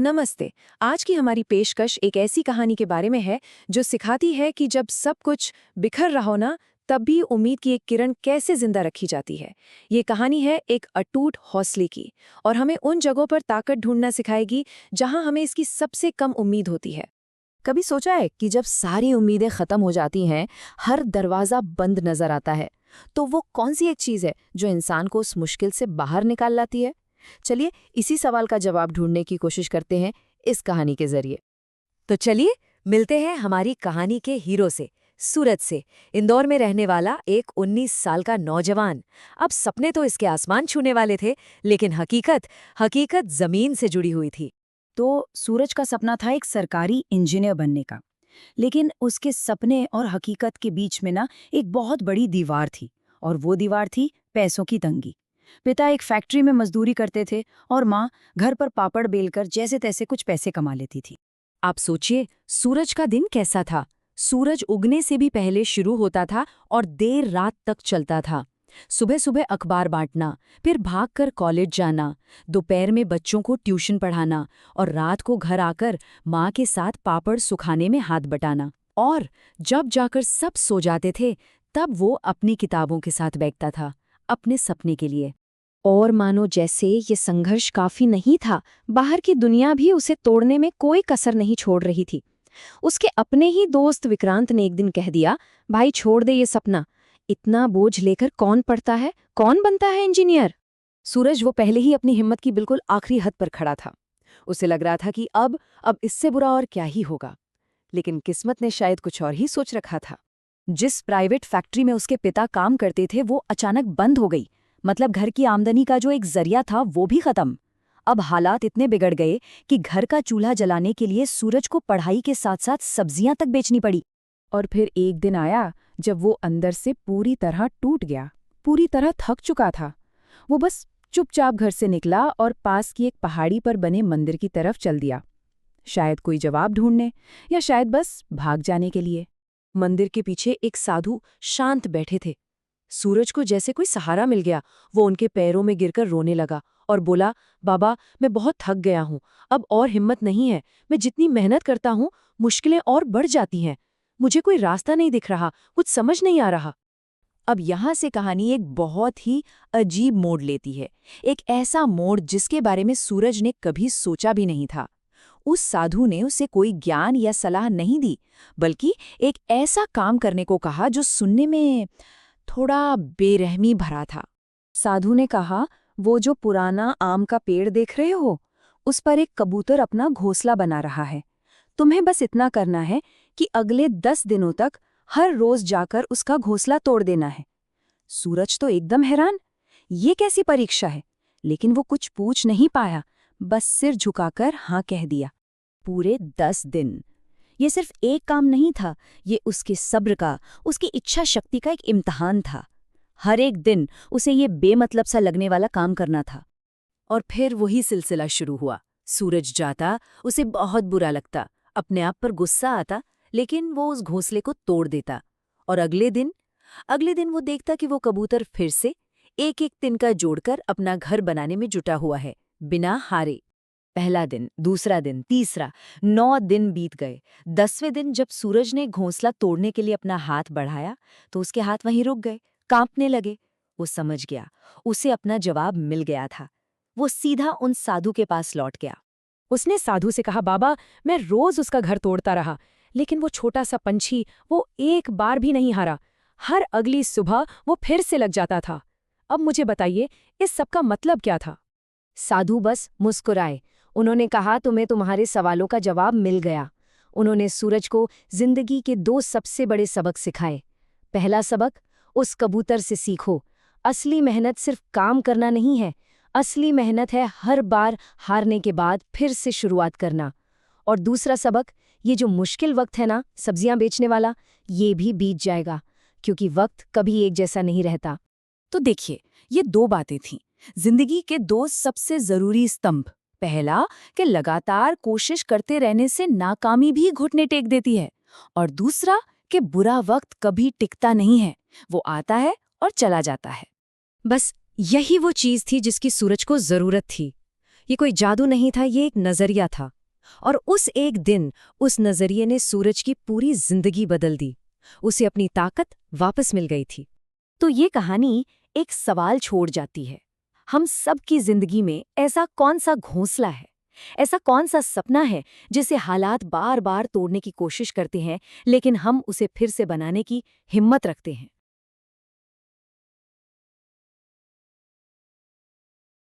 नमस्ते। आज की हमारी पेशकश एक ऐसी कहानी के बारे में है जो सिखाती है कि जब सब कुछ बिखर रहा हो ना, तब भी उम्मीद की एक किरण कैसे जिंदा रखी जाती है। ये कहानी है एक अटूट हौसले की और हमें उन जगहों पर ताकत ढूंढना सिखाएगी जहां हमें इसकी सबसे कम उम्मीद होती है। कभी सोचा है कि जब सारी उम्मीदें खत्म हो जाती हैं, हर दरवाजा बंद नजर आता है, तो वो कौन सी एक चीज है जो इंसान को उस मुश्किल से बाहर निकाल लाती है? चलिए इसी सवाल का जवाब ढूंढने की कोशिश करते हैं इस कहानी के जरिए। तो चलिए मिलते हैं हमारी कहानी के हीरो से, सूरज से। इंदौर में रहने वाला एक 19 साल का नौजवान। अब सपने तो इसके आसमान छूने वाले थे, लेकिन हकीकत हकीकत जमीन से जुड़ी हुई थी। तो सूरज का सपना था एक सरकारी इंजीनियर बनने का। लेकिन उसके सपने और हकीकत के बीच में ना एक बहुत बड़ी दीवार थी। और वो दीवार थी पैसों की तंगी। पिता एक फैक्ट्री में मजदूरी करते थे और माँ घर पर पापड़ बेलकर जैसे तैसे कुछ पैसे कमा लेती थी। आप सोचिए, सूरज का दिन कैसा था। सूरज उगने से भी पहले शुरू होता था और देर रात तक चलता था। सुबह सुबह अखबार बांटना, फिर भागकर कॉलेज जाना, दोपहर में बच्चों को ट्यूशन पढ़ाना और रात को घर आकर माँ के साथ पापड़ सुखाने में हाथ बटाना। और जब जाकर सब सो जाते थे, तब वो अपनी किताबों के साथ बैठता था, अपने सपने के लिए। और मानो जैसे ये संघर्ष काफी नहीं था, बाहर की दुनिया भी उसे तोड़ने में कोई कसर नहीं छोड़ रही थी। उसके अपने ही दोस्त विक्रांत ने एक दिन कह दिया, भाई छोड़ दे ये सपना, इतना बोझ लेकर कौन पढ़ता है, कौन बनता है इंजीनियर। सूरज वो पहले ही अपनी हिम्मत की बिल्कुल आखिरी हद पर खड़ा था। उसे लग रहा था कि अब इससे बुरा और क्या ही होगा। लेकिन किस्मत ने शायद कुछ और ही सोच रखा था। जिस प्राइवेट फैक्ट्री में उसके पिता काम करते थे वो अचानक बंद हो गई। मतलब घर की आमदनी का जो एक जरिया था वो भी खत्म। अब हालात इतने बिगड़ गए कि घर का चूल्हा जलाने के लिए सूरज को पढ़ाई के साथ साथ सब्जियां तक बेचनी पड़ी। और फिर एक दिन आया जब वो अंदर से पूरी तरह टूट गया, पूरी तरह थक चुका था। वो बस चुपचाप घर से निकला और पास की एक पहाड़ी पर बने मंदिर की तरफ चल दिया। शायद कोई जवाब ढूंढने, या शायद बस भाग जाने के लिए। मंदिर के पीछे एक साधु शांत बैठे थे। सूरज को जैसे कोई सहारा मिल गया। वो उनके पैरों में गिरकर रोने लगा और बोला, बाबा मैं बहुत थक गया हूँ, अब और हिम्मत नहीं है। मैं जितनी मेहनत करता हूँ, मुश्किलें और बढ़ जाती हैं। मुझे कोई रास्ता नहीं दिख रहा, कुछ समझ नहीं आ रहा। अब यहाँ से कहानी एक बहुत ही अजीब मोड़ लेती है। एक ऐसा मोड़ जिसके बारे में सूरज ने कभी सोचा भी नहीं था। उस साधु ने उसे कोई ज्ञान या सलाह नहीं दी, बल्कि एक ऐसा काम करने को कहा जो सुनने में थोड़ा बेरहमी भरा था। साधु ने कहा, वो जो पुराना आम का पेड़ देख रहे हो, उस पर एक कबूतर अपना घोंसला बना रहा है। तुम्हें बस इतना करना है कि अगले 10 दिनों तक हर रोज जाकर उसका घोंसला तोड़ देना है। सूरज तो एकदम हैरान, ये कैसी परीक्षा है? लेकिन वो कुछ पूछ नहीं पाया, बस सिर झुकाकर हाँ कह दिया। पूरे 10 दिन। ये सिर्फ एक काम नहीं था, ये उसके सब्र का, उसकी इच्छा शक्ति का एक इम्तिहान था। हर एक दिन उसे ये बेमतलब सा लगने वाला काम करना था। और फिर वही सिलसिला शुरू हुआ। सूरज जाता, उसे बहुत बुरा लगता, अपने आप पर गुस्सा आता, लेकिन वो उस घोंसले को तोड़ देता। और अगले दिन वो देखता कि वो कबूतर फिर से एक एक तिनका जोड़कर अपना घर बनाने में जुटा हुआ है, बिना हारे। पहला दिन, दूसरा दिन, तीसरा, 9 दिन बीत गए। 10वें दिन जब सूरज ने घोंसला तोड़ने के लिए अपना हाथ बढ़ाया, तो उसके हाथ वहीं रुक गए, कांपने लगे। वो समझ गया, उसे अपना जवाब मिल गया था। वो सीधा उन साधु के पास लौट गया। उसने साधु से कहा, बाबा मैं रोज उसका घर तोड़ता रहा, लेकिन वो छोटा सा पंछी वो एक बार भी नहीं हारा। हर अगली सुबह वो फिर से लग जाता था। अब मुझे बताइए, इस सब का मतलब क्या था? साधु बस मुस्कुराए। उन्होंने कहा, तुम्हें तुम्हारे सवालों का जवाब मिल गया। उन्होंने सूरज को जिंदगी के 2 सबसे बड़े सबक सिखाए। पहला सबक, उस कबूतर से सीखो, असली मेहनत सिर्फ काम करना नहीं है, असली मेहनत है हर बार हारने के बाद फिर से शुरुआत करना। और दूसरा सबक, ये जो मुश्किल वक्त है ना, सब्जियां बेचने वाला, ये भी बीत जाएगा, क्योंकि वक्त कभी एक जैसा नहीं रहता। तो देखिए, ये 2 बातें थीं, जिंदगी के 2 सबसे जरूरी स्तंभ। पहला कि लगातार कोशिश करते रहने से नाकामी भी घुटने टेक देती है, और दूसरा कि बुरा वक्त कभी टिकता नहीं है, वो आता है और चला जाता है। बस यही वो चीज थी जिसकी सूरज को जरूरत थी। ये कोई जादू नहीं था, ये एक नजरिया था। और उस एक दिन उस नजरिए ने सूरज की पूरी जिंदगी बदल दी। उसे अपनी ताकत वापस मिल गई थी। तो ये कहानी एक सवाल छोड़ जाती है। हम सब की जिंदगी में ऐसा कौन सा घोंसला है, ऐसा कौन सा सपना है जिसे हालात बार बार तोड़ने की कोशिश करते हैं, लेकिन हम उसे फिर से बनाने की हिम्मत रखते हैं।